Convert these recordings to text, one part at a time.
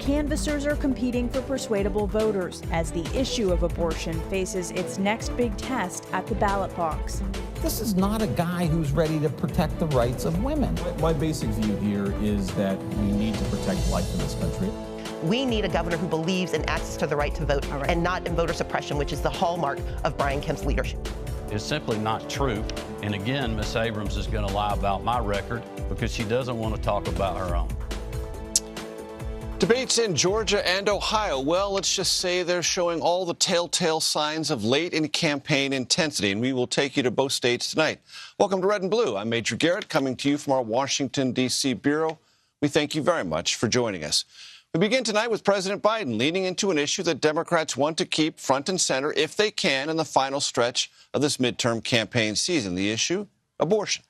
canvassers are competing for persuadable voters as the issue of abortion faces its next big test at the ballot box. This is not a guy who's ready to protect the rights of women. My basic view here is that we need to protect life in this country. We need a governor who believes in access to the right to vote and not in voter suppression, which is the hallmark of Brian Kemp's leadership. It's simply not true. And again, Ms. Abrams is going to lie about my record because she doesn't want to talk about her own. Debates in Georgia and Ohio, well, let's just say they're showing all the telltale signs of late in campaign intensity, and we will take you to both states tonight. Welcome to Red and Blue. I'm Major Garrett, coming to you from our Washington, D.C. bureau. We thank you very much for joining us. We begin tonight with President Biden leaning into an issue that Democrats want to keep front and center if they can in the final stretch of this midterm campaign season. The issue? Abortion.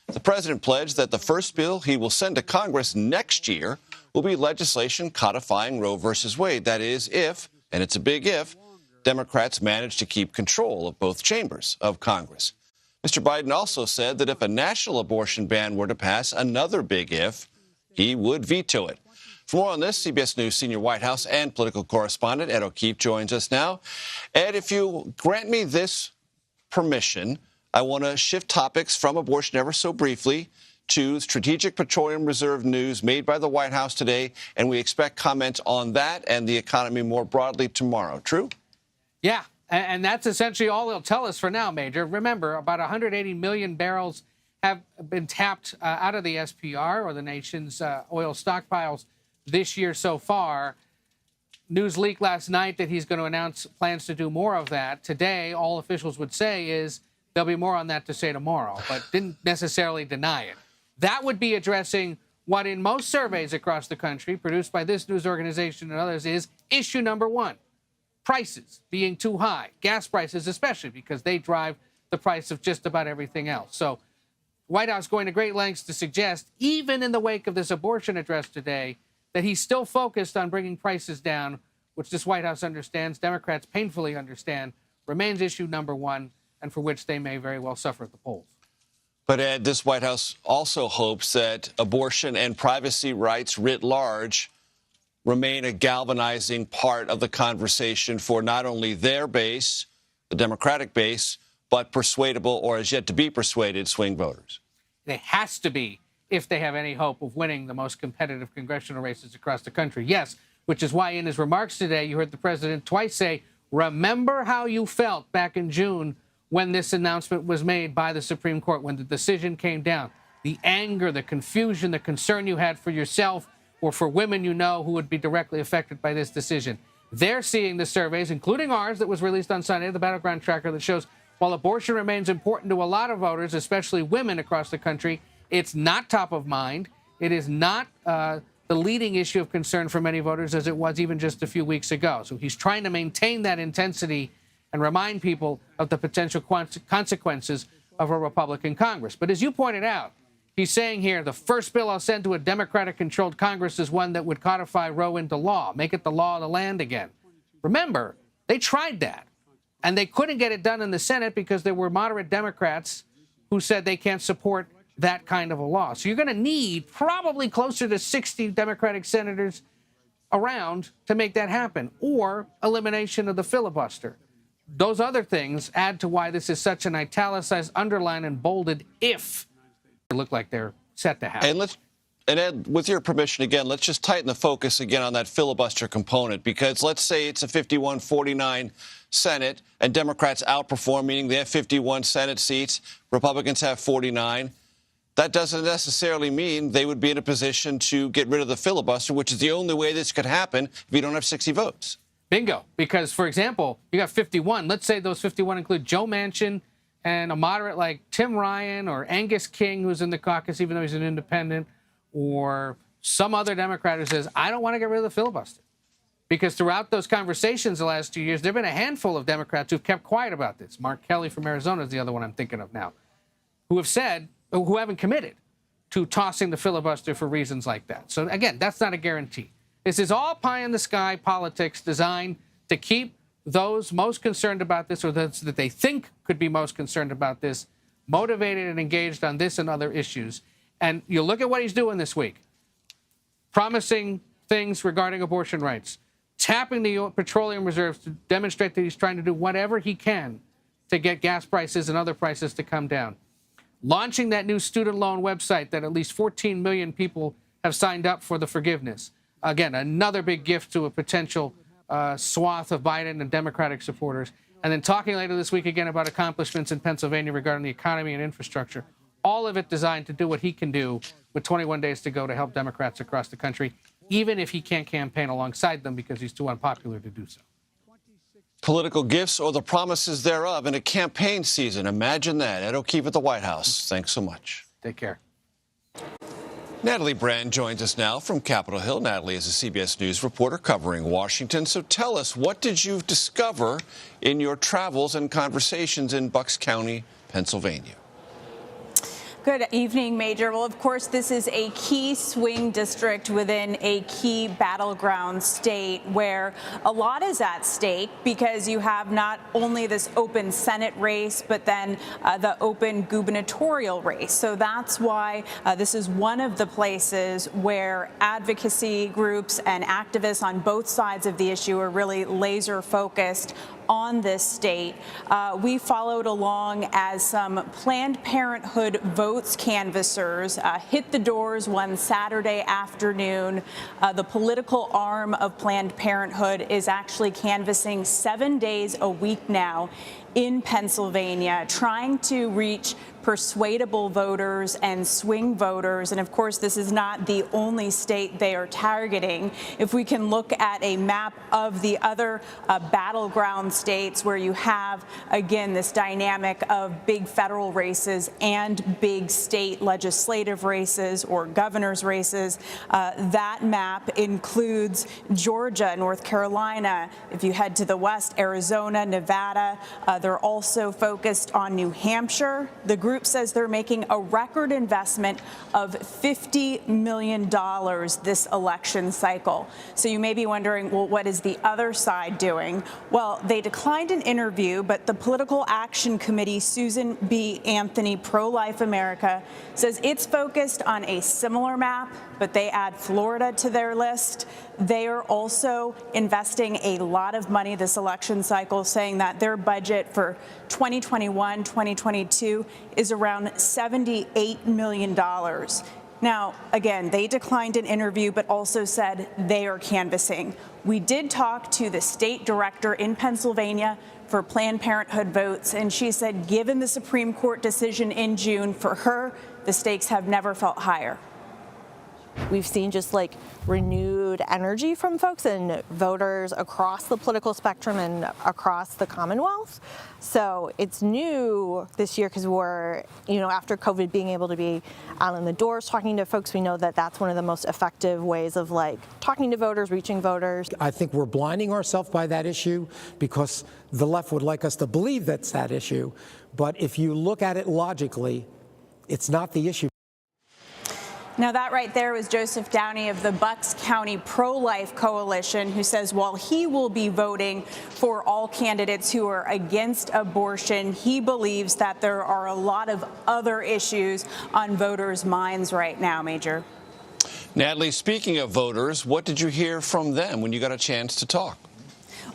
The president pledged that the first bill he will send to Congress next year will be legislation codifying Roe v. Wade. That is, if, and it's a big if, Democrats manage to keep control of both chambers of Congress. Mr. Biden also said that if a national abortion ban were to pass, another big if, he would veto it. For more on this, CBS News senior White House and political correspondent Ed O'Keefe joins us now. Ed, if you grant me this permission, I want to shift topics from abortion ever so briefly to Strategic Petroleum Reserve news made by the White House today, and we expect comments on that and the economy more broadly tomorrow. True? Yeah, and that's essentially all they'll tell us for now, Major. Remember, about 180 million barrels have been tapped out of the SPR, or the nation's oil stockpiles, this year so far. News leaked last night that he's going to announce plans to do more of that. Today, all officials would say is there'll be more on that to say tomorrow, but didn't necessarily deny it. That would be addressing what in most surveys across the country, produced by this news organization and others, is issue number one: prices being too high. Gas prices especially, because they drive the price of just about everything else. So White House going to great lengths to suggest, even in the wake of this abortion address today, that he's still focused on bringing prices down, which this White House understands, Democrats painfully understand, remains issue number one, and for which they may very well suffer at the polls. But, Ed, this White House also hopes that abortion and privacy rights writ large remain a galvanizing part of the conversation for not only their base, the Democratic base, but persuadable or as yet to be persuaded swing voters. It has to be if they have any hope of winning the most competitive congressional races across the country. Yes, which is why in his remarks today, you heard the president twice say, remember how you felt back in June when this announcement was made by the Supreme Court, when the decision came down. The anger, the confusion, the concern you had for yourself or for women you know who would be directly affected by this decision. They're seeing the surveys, including ours that was released on Sunday, the Battleground Tracker, that shows while abortion remains important to a lot of voters, especially women across the country, it's not top of mind. It is not the leading issue of concern for many voters as it was even just a few weeks ago. So he's trying to maintain that intensity and remind people of the potential consequences of a Republican Congress. But as you pointed out, he's saying here, the first bill I'll send to a Democratic-controlled Congress is one that would codify Roe into law, make it the law of the land again. Remember, they tried that, and they couldn't get it done in the Senate because there were moderate Democrats who said they can't support that kind of a law. So you're going to need probably closer to 60 Democratic senators around to make that happen, or elimination of the filibuster. Those other things add to why this is such an italicized, underlined, and bolded if they look like they're set to happen. And Ed, with your permission again, let's just tighten the focus again on that filibuster component, because let's say it's a 51-49 Senate and Democrats outperform, meaning they have 51 Senate seats, Republicans have 49. That doesn't necessarily mean they would be in a position to get rid of the filibuster, which is the only way this could happen if you don't have 60 votes. Bingo. Because, for example, you got 51. Let's say those 51 include Joe Manchin and a moderate like Tim Ryan or Angus King, who's in the caucus, even though he's an independent, or some other Democrat who says, I don't want to get rid of the filibuster. Because throughout those conversations the last 2 years, there have been a handful of Democrats who've kept quiet about this. Mark Kelly from Arizona is the other one I'm thinking of now, who have said, who haven't committed to tossing the filibuster for reasons like that. So, again, that's not a guarantee. This is all pie-in-the-sky politics designed to keep those most concerned about this, or those that they think could be most concerned about this, motivated and engaged on this and other issues. And you look at what he's doing this week, promising things regarding abortion rights, tapping the petroleum reserves to demonstrate that he's trying to do whatever he can to get gas prices and other prices to come down, launching that new student loan website that at least 14 million people have signed up for the forgiveness. Again, another big gift to a potential swath of Biden and Democratic supporters. And then talking later this week again about accomplishments in Pennsylvania regarding the economy and infrastructure. All of it designed to do what he can do with 21 days to go to help Democrats across the country, even if he can't campaign alongside them because he's too unpopular to do so. Political gifts or the promises thereof in a campaign season. Imagine that. Ed O'Keefe at the White House. Thanks so much. Take care. Natalie Brand joins us now from Capitol Hill. Natalie is a CBS News reporter covering Washington. So tell us, what did you discover in your travels and conversations in Bucks County, Pennsylvania? Good evening, Major. Well, of course, this is a key swing district within a key battleground state where a lot is at stake because you have not only this open Senate race, but then the open gubernatorial race. So that's why this is one of the places where advocacy groups and activists on both sides of the issue are really laser focused on this state. We followed along as some Planned Parenthood votes canvassers hit the doors one Saturday afternoon. The political arm of Planned Parenthood is actually canvassing 7 days a week now in Pennsylvania, trying to reach persuadable voters and swing voters. And of course, this is not the only state they are targeting. If we can look at a map of the other battleground states where you have, again, this dynamic of big federal races and big state legislative races or governor's races, that map includes Georgia, North Carolina. If you head to the west, Arizona, Nevada. They're also focused on New Hampshire. The group says they're making a record investment of $50 million this election cycle. So you may be wondering, well, what is the other side doing? Well, they declined an interview, but the Political Action Committee, Susan B. Anthony, Pro-Life America, says it's focused on a similar map, but they add Florida to their list. They are also investing a lot of money this election cycle, saying that their budget for 2021, 2022 is around $78 million. Now, again, they declined an interview, but also said they are canvassing. We did talk to the state director in Pennsylvania for Planned Parenthood votes, and she said, given the Supreme Court decision in June, for her, the stakes have never felt higher. We've seen just like renewed energy from folks and voters across the political spectrum and across the Commonwealth. So it's new this year because we're, after COVID, being able to be out in the doors, talking to folks, we know that that's one of the most effective ways of like talking to voters, reaching voters. I think we're blinding ourselves by that issue because the left would like us to believe that's that issue. But if you look at it logically, it's not the issue. Now, that right there was Joseph Downey of the Bucks County Pro-Life Coalition, who says while he will be voting for all candidates who are against abortion, he believes that there are a lot of other issues on voters' minds right now, Major. Natalie, speaking of voters, what did you hear from them when you got a chance to talk?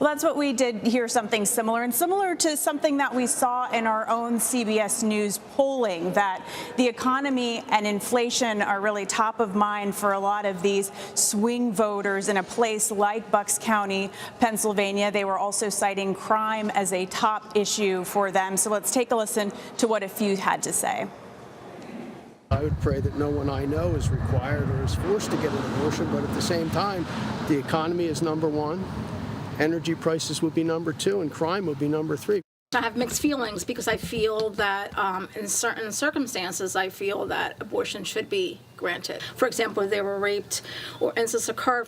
Well, that's what we did hear, something similar, and similar to something that we saw in our own CBS News polling, that the economy and inflation are really top of mind for a lot of these swing voters in a place like Bucks County, Pennsylvania. They were also citing crime as a top issue for them. So let's take a listen to what a few had to say. I would pray that no one I know is required or is forced to get an abortion, but at the same time, the economy is number one. Energy prices would be number two, and crime would be number three. I have mixed feelings because I feel that in certain circumstances, I feel that abortion should be granted. For example, if they were raped or incidents occur.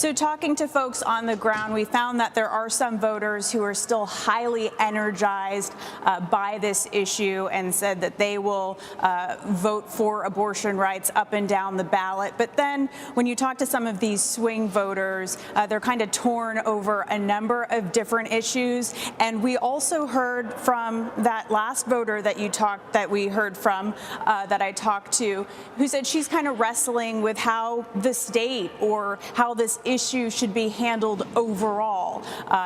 So talking to folks on the ground, we found that there are some voters who are still highly energized by this issue and said that they will vote for abortion rights up and down the ballot. But then when you talk to some of these swing voters, they're kind of torn over a number of different issues. And we also heard from that last voter that we heard from, that I talked to, who said she's kind of wrestling with how the state or how this issue should be handled overall.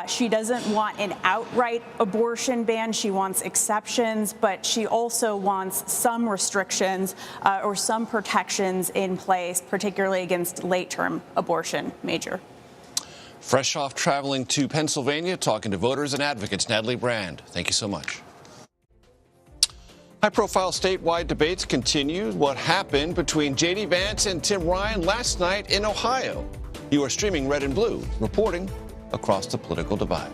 She doesn't want an outright abortion ban. She wants exceptions, but she also wants some restrictions or some protections in place, particularly against late-term abortion. Major. Fresh off traveling to Pennsylvania, talking to voters and advocates, Natalie Brand. Thank you so much. High-profile statewide debates continue. What happened between J.D. Vance and Tim Ryan last night in Ohio? You are streaming Red and Blue, reporting across the political divide.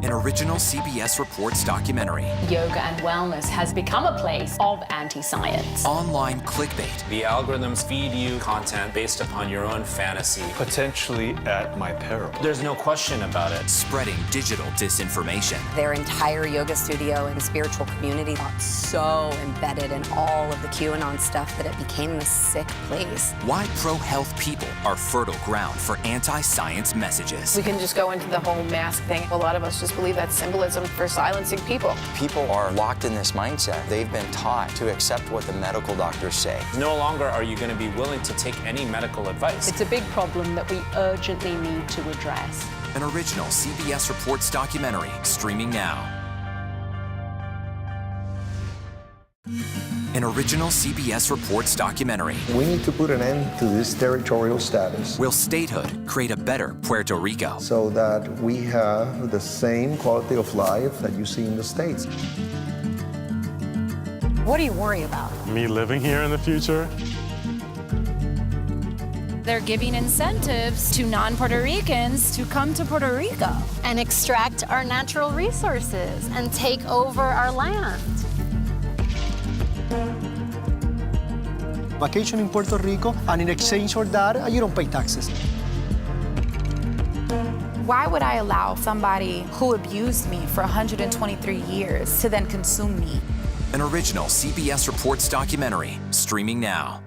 An original CBS Reports documentary. Yoga and wellness has become a place of anti-science. Online clickbait. The algorithms feed you content based upon your own fantasy. Potentially at my peril. There's no question about it. Spreading digital disinformation. Their entire yoga studio and spiritual community got so embedded in all of the QAnon stuff that it became this sick place. Why pro-health people are fertile ground for anti-science messages. We can just go into the whole mask thing. A lot of us just believe that's symbolism for silencing people. People are locked in this mindset. They've been taught to accept what the medical doctors say. No longer are you going to be willing to take any medical advice. It's a big problem that we urgently need to address. An original CBS Reports documentary streaming now. An original CBS Reports documentary. We need to put an end to this territorial status. Will statehood create a better Puerto Rico? So that we have the same quality of life that you see in the States. What do you worry about? Me living here in the future? They're giving incentives to non-Puerto Ricans to come to Puerto Rico and extract our natural resources and take over our land. Vacation in Puerto Rico, and in exchange for that, you don't pay taxes. Why would I allow somebody who abused me for 123 years to then consume me? An original CBS Reports documentary streaming now.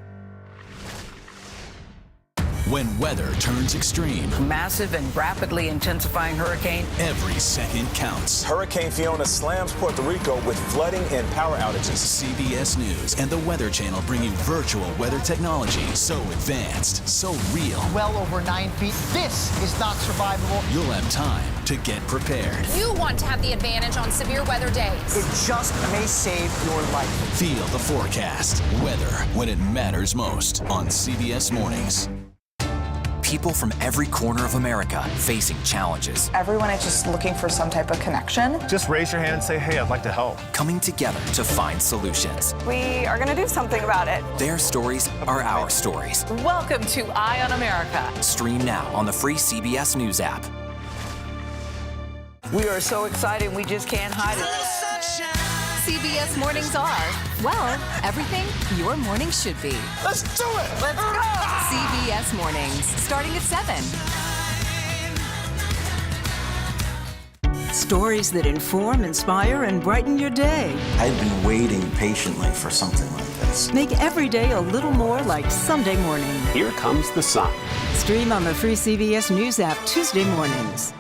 When weather turns extreme, massive and rapidly intensifying hurricane, every second counts. Hurricane Fiona slams Puerto Rico with flooding and power outages. CBS News and the Weather Channel bring you virtual weather technology so advanced, so real. Well over 9 feet. This is not survivable. You'll have time to get prepared. You want to have the advantage on severe weather days. It just may save your life. Feel the forecast. Weather when it matters most on CBS Mornings. People from every corner of America facing challenges. Everyone is just looking for some type of connection. Just raise your hand and say, hey, I'd like to help. Coming together to find solutions. We are going to do something about it. Their stories are our stories. Welcome to Eye on America. Stream now on the free CBS News app. We are so excited we just can't hide it. CBS Mornings are, well, everything your morning should be. Let's do it! Let's go! CBS Mornings, starting at 7. Stories that inform, inspire, and brighten your day. I've been waiting patiently for something like this. Make every day a little more like Sunday morning. Here comes the sun. Stream on the free CBS News app Tuesday mornings.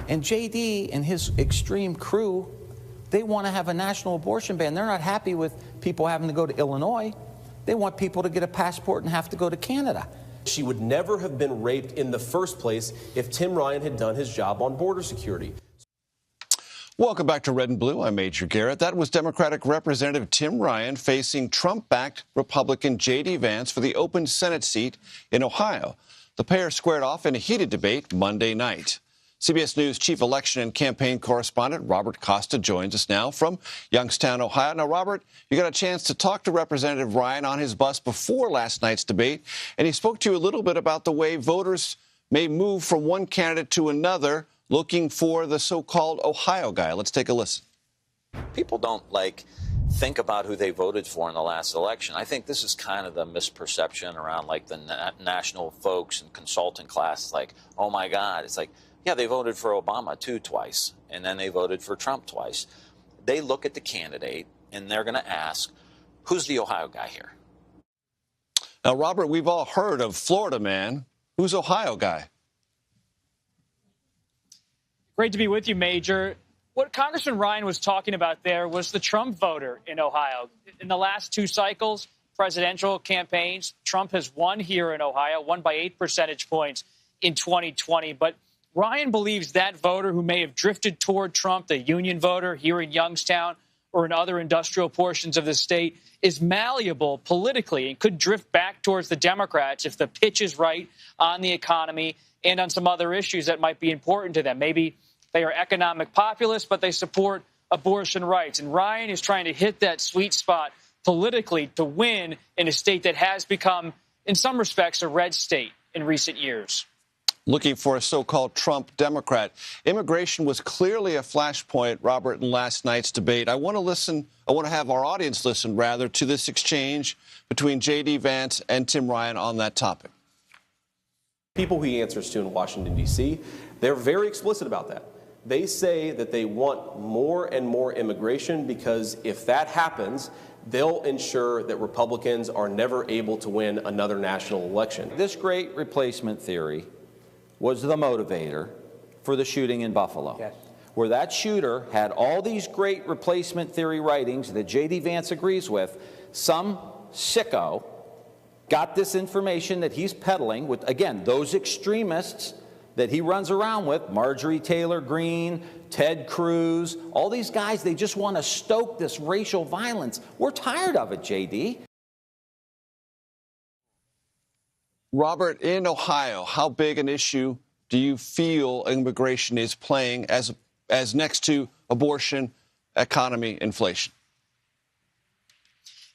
And JD and his extreme crew, they want to have a national abortion ban. They're not happy with people having to go to Illinois. They want people to get a passport and have to go to Canada. She would never have been raped in the first place if Tim Ryan had done his job on border security. Welcome back to Red and Blue. I'm Major Garrett. That was Democratic Representative Tim Ryan facing Trump-backed Republican J.D. Vance for the open Senate seat in Ohio. The pair squared off in a heated debate Monday night. CBS News chief election and campaign correspondent Robert Costa joins us now from Youngstown, Ohio. Now, Robert, you got a chance to talk to Representative Ryan on his bus before last night's debate, and he spoke to you a little bit about the way voters may move from one candidate to another, looking for the so-called Ohio guy. Let's take a listen. People don't think about who they voted for in the last election. I think this is kind of the misperception around the national folks and consultant class. Oh my God, it's yeah, they voted for Obama twice, and then they voted for Trump twice. They look at the candidate and they're going to ask, who's the Ohio guy here? Now, Robert, we've all heard of Florida man. Who's Ohio guy? Great to be with you, Major. What Congressman Ryan was talking about there was the Trump voter in Ohio. In the last 2 cycles, presidential campaigns, Trump has won here in Ohio, won by 8 percentage points in 2020. But Ryan believes that voter who may have drifted toward Trump, the union voter here in Youngstown or in other industrial portions of the state, is malleable politically and could drift back towards the Democrats if the pitch is right on the economy and on some other issues that might be important to them. Maybe they are economic populists, but they support abortion rights. And Ryan is trying to hit that sweet spot politically to win in a state that has become, in some respects, a red state in recent years. Looking for a so-called Trump Democrat. Immigration was clearly a flashpoint, Robert, in last night's debate. I want to have our audience listen, rather, to this exchange between J.D. Vance and Tim Ryan on that topic. People who he answers to in Washington, D.C., they're very explicit about that. They say that they want more and more immigration because if that happens, they'll ensure that Republicans are never able to win another national election. This great replacement theory was the motivator for the shooting in Buffalo, yes, where that shooter had all these great replacement theory writings that J.D. Vance agrees with. Some sicko got this information that he's peddling with, again, those extremists that he runs around with, Marjorie Taylor Greene, Ted Cruz, all these guys, they just want to stoke this racial violence. We're tired of it, J.D. Robert, in Ohio, how big an issue do you feel immigration is playing as next to abortion, economy, inflation?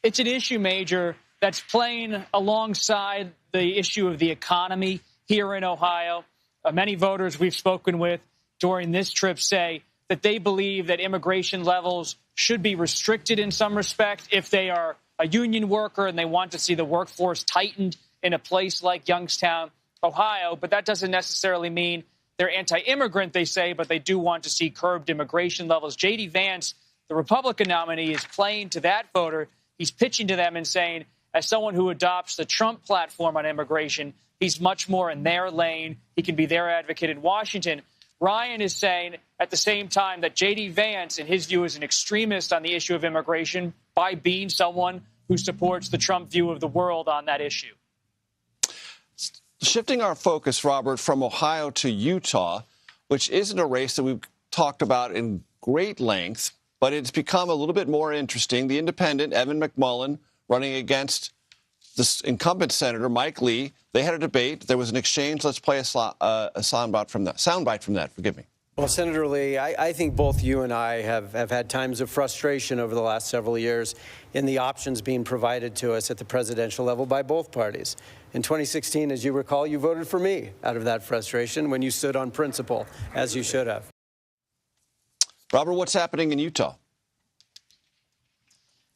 It's an issue, Major, that's playing alongside the issue of the economy here in Ohio. Many voters we've spoken with during this trip say that they believe that immigration levels should be restricted in some respect if they are a union worker and they want to see the workforce tightened in a place like Youngstown, Ohio. But that doesn't necessarily mean they're anti-immigrant, they say, but they do want to see curbed immigration levels. J.D. Vance, the Republican nominee, is playing to that voter. He's pitching to them and saying, as someone who adopts the Trump platform on immigration, he's much more in their lane. He can be their advocate in Washington. Ryan is saying at the same time that J.D. Vance, in his view, is an extremist on the issue of immigration by being someone who supports the Trump view of the world on that issue. Shifting our focus, Robert, from Ohio to Utah, which isn't a race that we've talked about in great length, but it's become a little bit more interesting. The independent, Evan McMullin, running against the incumbent Senator Mike Lee. They had a debate. There was an exchange. Let's play a soundbite from that. Forgive me. Well, Senator Lee, I think both you and I have had times of frustration over the last several years in the options being provided to us at the presidential level by both parties. In 2016, as you recall, you voted for me out of that frustration when you stood on principle, as you should have. Robert, what's happening in Utah?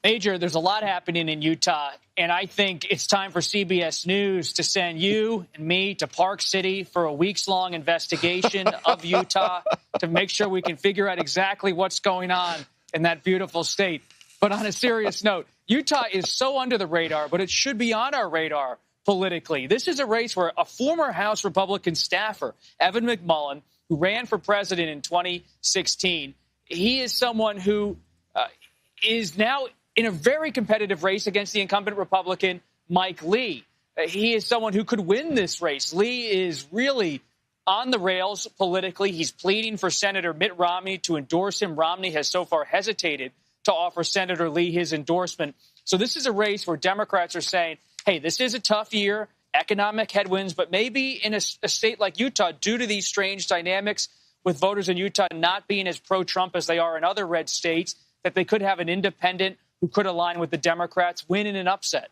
Major, there's a lot happening in Utah, and I think it's time for CBS News to send you and me to Park City for a weeks-long investigation of Utah to make sure we can figure out exactly what's going on in that beautiful state. But on a serious note, Utah is so under the radar, but it should be on our radar politically. This is a race where a former House Republican staffer, Evan McMullin, who ran for president in 2016, he is someone who is now in a very competitive race against the incumbent Republican, Mike Lee. He is someone who could win this race. Lee is really on the rails politically. He's pleading for Senator Mitt Romney to endorse him. Romney has so far hesitated to offer Senator Lee his endorsement. So this is a race where Democrats are saying, hey, this is a tough year, economic headwinds, but maybe in a state like Utah, due to these strange dynamics, with voters in Utah not being as pro-Trump as they are in other red states, that they could have an independent who could align with the Democrats, win in an upset?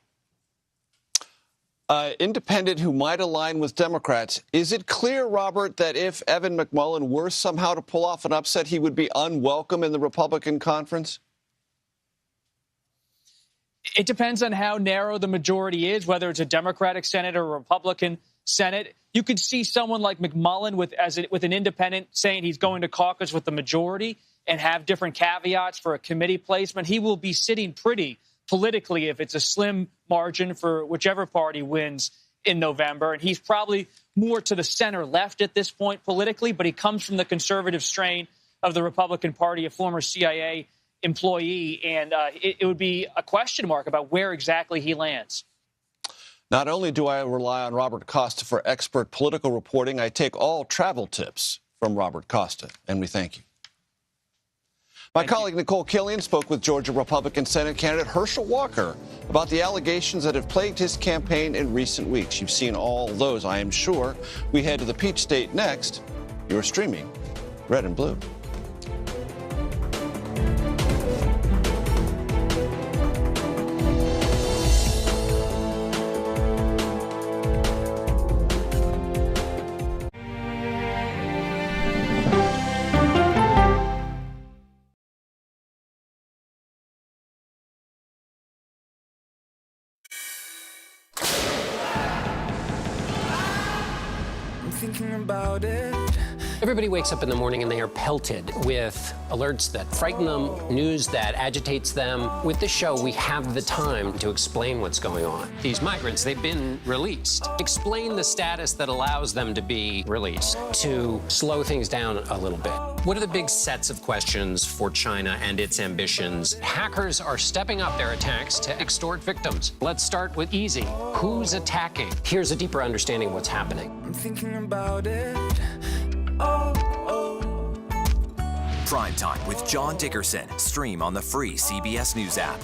Independent who might align with Democrats. Is it clear, Robert, that if Evan McMullin were somehow to pull off an upset, he would be unwelcome in the Republican conference? It depends on how narrow the majority is, whether it's a Democratic Senate or a Republican Senate. You could see someone like McMullin with an independent saying he's going to caucus with the majority and have different caveats for a committee placement. He will be sitting pretty politically if it's a slim margin for whichever party wins in November. And he's probably more to the center left at this point politically, but he comes from the conservative strain of the Republican Party, a former CIA employee, and it would be a question mark about where exactly he lands. Not only do I rely on Robert Costa for expert political reporting, I take all travel tips from Robert Costa, and we thank you. My colleague Nicole Killian spoke with Georgia Republican Senate candidate Herschel Walker about the allegations that have plagued his campaign in recent weeks. You've seen all those, I am sure. We head to the Peach State next. You're streaming Red and Blue. About it. Everybody wakes up in the morning and they are pelted with alerts that frighten them, news that agitates them. With this show, we have the time to explain what's going on. These migrants, they've been released. Explain the status that allows them to be released, to slow things down a little bit. What are the big sets of questions for China and its ambitions? Hackers are stepping up their attacks to extort victims. Let's start with easy. Who's attacking? Here's a deeper understanding of what's happening. I'm thinking about it. Prime Time with John Dickerson. Stream on the free CBS News app.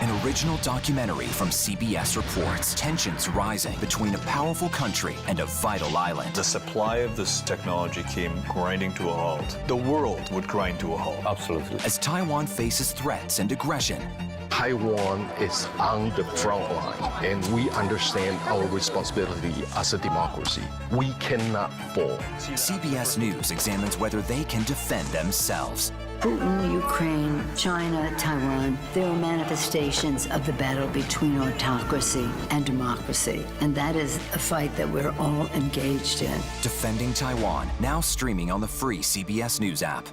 An original documentary from CBS reports tensions rising between a powerful country and a vital island. The supply of this technology came grinding to a halt. The world would grind to a halt. Absolutely. As Taiwan faces threats and aggression, Taiwan is on the front line, and we understand our responsibility as a democracy. We cannot fall. CBS News examines whether they can defend themselves. Putin, Ukraine, China, Taiwan, there are manifestations of the battle between autocracy and democracy. And that is a fight that we're all engaged in. Defending Taiwan, now streaming on the free CBS News app.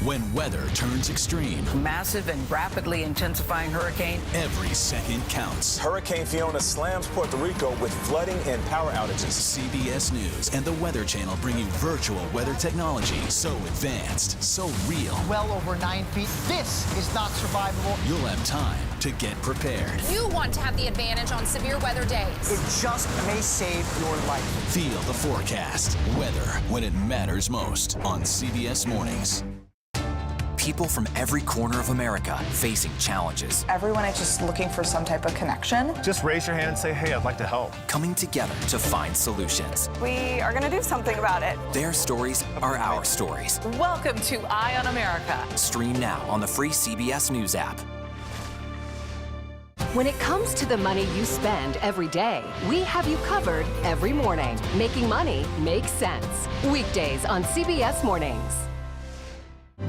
When weather turns extreme, Massive and rapidly intensifying hurricane. every second counts. Hurricane Fiona slams Puerto Rico with flooding and power outages. CBS News and the Weather Channel bring you virtual weather technology so advanced, so real. Well over 9 feet. This is not survivable. You'll have time to get prepared. You want to have the advantage on severe weather days. It just may save your life. Feel the forecast. Weather when it matters most on CBS Mornings. People from every corner of America facing challenges. Everyone is just looking for some type of connection. Just raise your hand and say, hey, I'd like to help. Coming together to find solutions. We are going to do something about it. Their stories are our stories. Welcome to Eye on America. Stream now on the free CBS News app. When it comes to the money you spend every day, we have you covered every morning. Making money makes sense. Weekdays on CBS Mornings.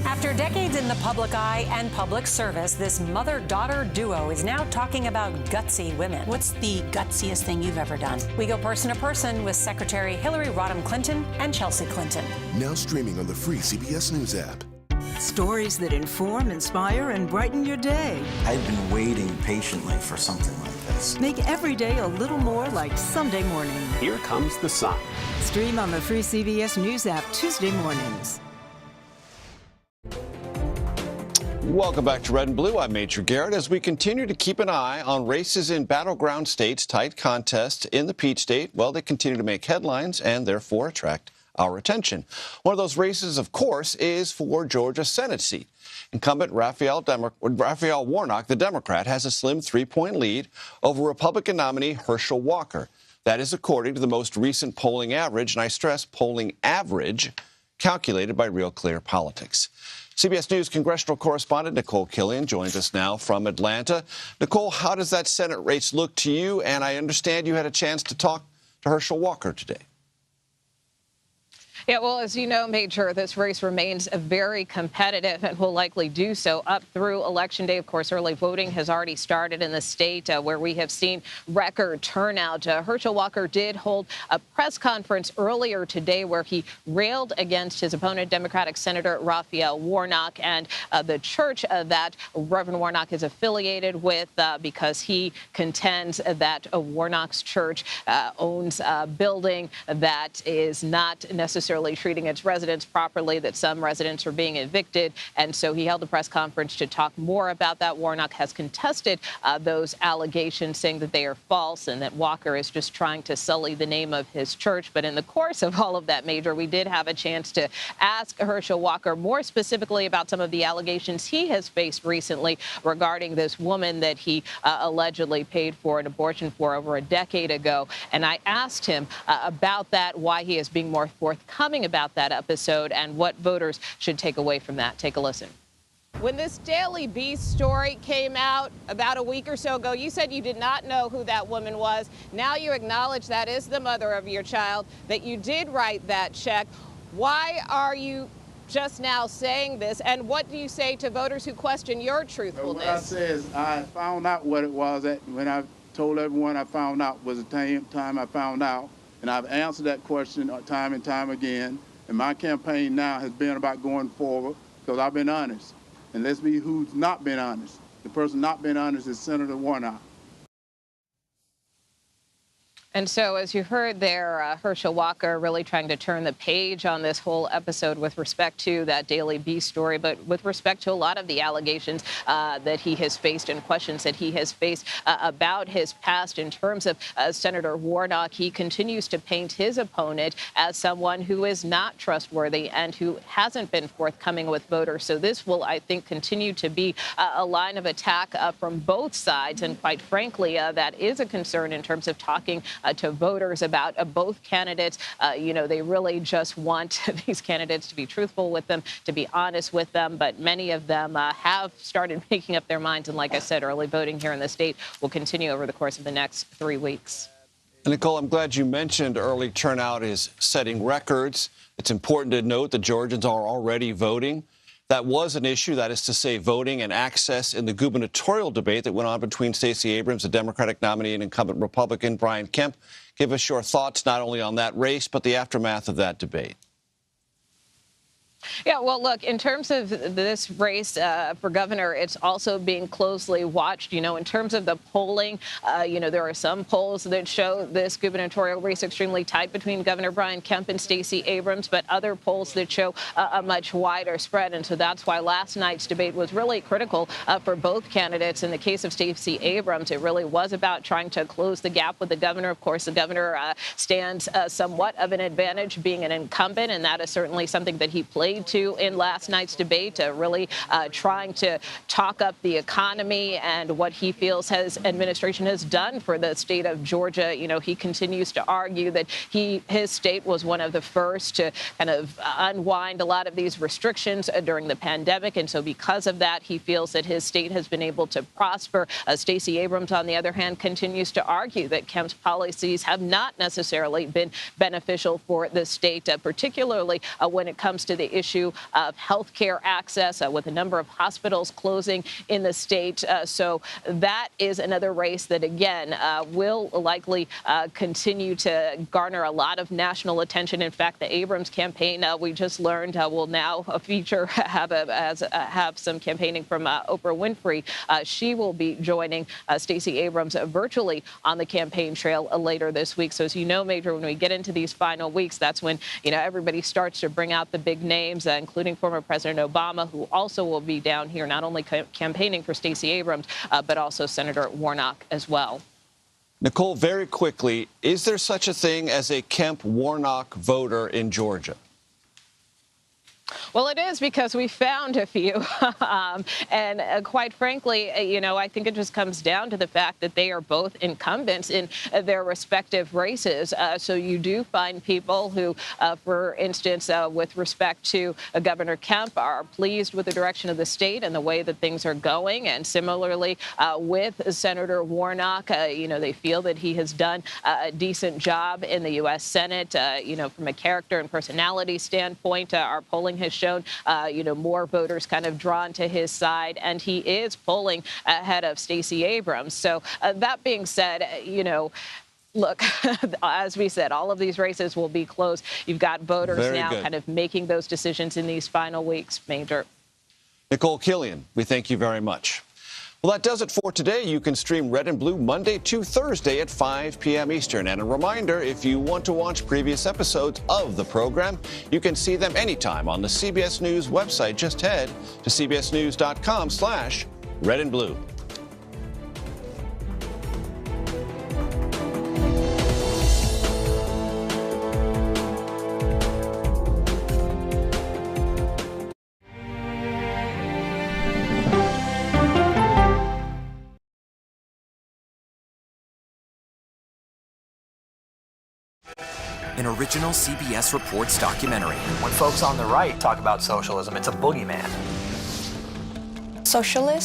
After decades in the public eye and public service, this mother-daughter duo is now talking about gutsy women. What's the gutsiest thing you've ever done? We go person to person with Secretary Hillary Rodham Clinton and Chelsea Clinton. Now streaming on the free CBS News app. Stories that inform, inspire, and brighten your day. I've been waiting patiently for something like this. Make every day a little more like Sunday morning. Here comes the sun. Stream on the free CBS News app Tuesday mornings. Welcome back to Red and Blue. I'm Major Garrett. As we continue to keep an eye on races in battleground states, tight contests in the Peach State, well, they continue to make headlines and therefore attract our attention. One of those races, of course, is for Georgia Senate seat. Incumbent Raphael Warnock, the Democrat, has a slim 3-point lead over Republican nominee Herschel Walker. That is according to the most recent polling average, and I stress polling average, calculated by Real Clear Politics. CBS News congressional correspondent Nicole Killian joins us now from Atlanta. Nicole, how does that Senate race look to you? And I understand you had a chance to talk to Herschel Walker today. Yeah, well, as you know, Major, this race remains very competitive and will likely do so up through Election Day. Of course, early voting has already started in the state where we have seen record turnout. Herschel Walker did hold a press conference earlier today where he railed against his opponent, Democratic Senator Raphael Warnock, and the church that Reverend Warnock is affiliated with because he contends that Warnock's church owns a building that is not necessarily treating its residents properly, that some residents are being evicted. And so he held a press conference to talk more about that. Warnock has contested those allegations, saying that they are false and that Walker is just trying to sully the name of his church. But in the course of all of that, Major, we did have a chance to ask Herschel Walker more specifically about some of the allegations he has faced recently regarding this woman that he allegedly paid for an abortion for over a decade ago. And I asked him about that, why he is being more forthcoming about that episode, and what voters should take away from that. Take a listen. When this Daily Beast story came out about a week or so ago, you said you did not know who that woman was. Now you acknowledge that is the mother of your child, that you did write that check. Why are you just now saying this, and what do you say to voters who question your truthfulness? What I say is I found out what it was when I told everyone I found out was the time I found out. And I've answered that question time and time again. And my campaign now has been about going forward because I've been honest. And let's be who's not been honest. The person not been honest is Senator Warnock. And so, as you heard there, Herschel Walker really trying to turn the page on this whole episode with respect to that Daily Beast story, but with respect to a lot of the allegations that he has faced and questions that he has faced about his past. In terms of Senator Warnock, he continues to paint his opponent as someone who is not trustworthy and who hasn't been forthcoming with voters. So this will, I think, continue to be a line of attack from both sides. And quite frankly, that is a concern in terms of talking to voters about both candidates. They really just want these candidates to be truthful with them, to be honest with them. But many of them have started making up their minds. And like I said, early voting here in the state will continue over the course of the next 3 weeks. And Nicole, I'm glad you mentioned early turnout is setting records. It's important to note that Georgians are already voting. That was an issue, that is to say, voting and access in the gubernatorial debate that went on between Stacey Abrams, the Democratic nominee, and incumbent Republican Brian Kemp. Give us your thoughts not only on that race, but the aftermath of that debate. Yeah, well, look, in terms of this race for governor, it's also being closely watched. In terms of the polling, there are some polls that show this gubernatorial race extremely tight between Governor Brian Kemp and Stacey Abrams, but other polls that show a much wider spread. And so that's why last night's debate was really critical for both candidates. In the case of Stacey Abrams, it really was about trying to close the gap with the governor. Of course, the governor stands somewhat of an advantage being an incumbent, and that is certainly something that he played to in last night's debate, really trying to talk up the economy and what he feels his administration has done for the state of Georgia. He continues to argue that his state was one of the first to kind of unwind a lot of these restrictions during the pandemic. And so because of that, he feels that his state has been able to prosper. Stacey Abrams, on the other hand, continues to argue that Kemp's policies have not necessarily been beneficial for the state, particularly when it comes to the issue of health care access, with a number of hospitals closing in the state. So that is another race that, again, will likely continue to garner a lot of national attention. In fact, the Abrams campaign, we just learned, will now have some campaigning from Oprah Winfrey. She will be joining Stacey Abrams virtually on the campaign trail later this week. So as you know, Major, when we get into these final weeks, that's when everybody starts to bring out the big names, including former President Obama, who also will be down here, not only campaigning for Stacey Abrams, but also Senator Warnock as well. Nicole, very quickly, is there such a thing as a Kemp-Warnock voter in Georgia? Well, it is, because we found a few. And quite frankly, I think it just comes down to the fact that they are both incumbents in their respective races. So you do find people who, for instance, with respect to Governor Kemp, are pleased with the direction of the state and the way that things are going. And similarly, with Senator Warnock, they feel that he has done a decent job in the U.S. Senate. From a character and personality standpoint, our polling has shown, more voters kind of drawn to his side, and he is polling ahead of Stacey Abrams. So that being said, look, as we said, all of these races will be close. You've got voters now kind of making those decisions in these final weeks, Major. Nicole Killian, we thank you very much. Well, that does it for today. You can stream Red and Blue Monday to Thursday at 5 p.m. Eastern. And a reminder, if you want to watch previous episodes of the program, you can see them anytime on the CBS News website. Just head to cbsnews.com/red and blue. An original CBS Reports documentary. When folks on the right talk about socialism, it's a boogeyman. Socialist?